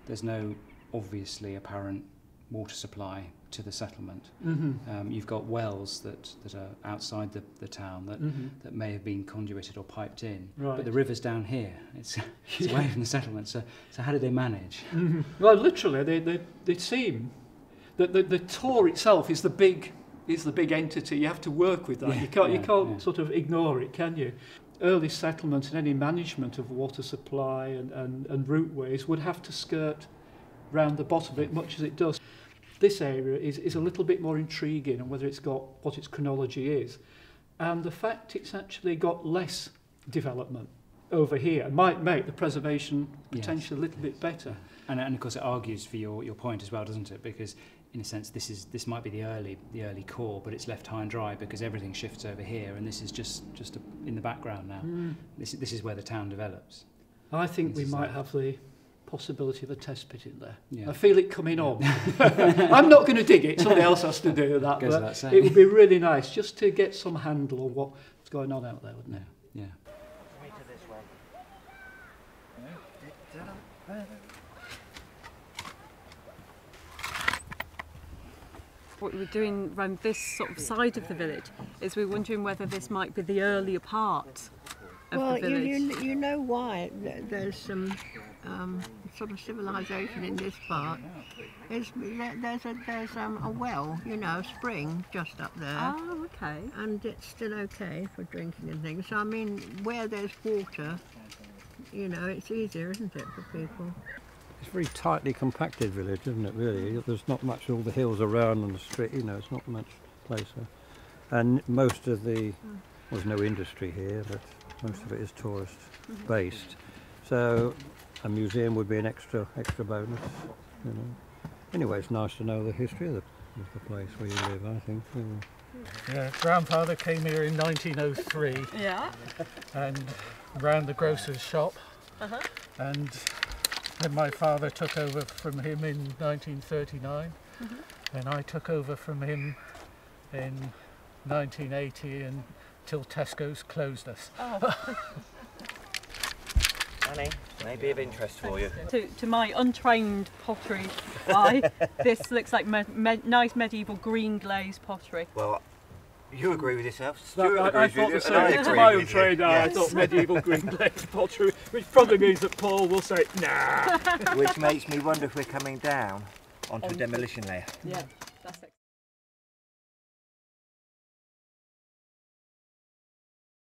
there's no obviously apparent water supply to the settlement. You've got wells that are outside the town that may have been conduited or piped in, but the river's down here. It's away from the settlement. So how did they manage? Well, literally, they seem that the Tor itself is the big entity. You have to work with that. You can't sort of ignore it, can you? Early settlement and any management of water supply and routeways would have to skirt round the bottom of it, much as it does. This area is a little bit more intriguing on whether it's got what its chronology is, and the fact it's actually got less development over here might make the preservation potentially a little bit better. And of course it argues for your point as well, doesn't it? Because in a sense this might be the early core, but it's left high and dry because everything shifts over here, and this is just in the background now. This is where the town develops. I think we might have the possibility of a test pit in there. I feel it coming on. I'm not going to dig it, somebody else has to do that, but it would be really nice just to get some handle on what's going on out there, wouldn't it? Yeah. What we're doing around this sort of side of the village is we're wondering whether this might be the earlier part of the village. Well, you know why there's some sort of civilization in this part. There's a well, you know, a spring just up there. Oh, okay. And it's still okay for drinking and things. So I mean, where there's water, you know, it's easier, isn't it, for people? It's a very tightly compacted village, isn't it, really? There's not much, all the hills around and the street, you know, it's not much place. And most of there's no industry here, but most of it is tourist based. So a museum would be an extra bonus, you know. Anyway, it's nice to know the history of the place where you live, I think. Yeah, grandfather came here in 1903. Yeah. And ran the grocer's shop. And then my father took over from him in 1939, and I took over from him in 1980 until Tesco's closed us. Oh. Annie, may be of interest for you. To my untrained pottery eye, this looks like nice medieval green glazed pottery. Well, you agree with yourself. Stuart I agrees thought with the you, and I same. To agree my with you. untrained eye, I thought medieval green glazed pottery, which probably means that Paul will say, nah. Which makes me wonder if we're coming down onto a demolition layer. Yeah.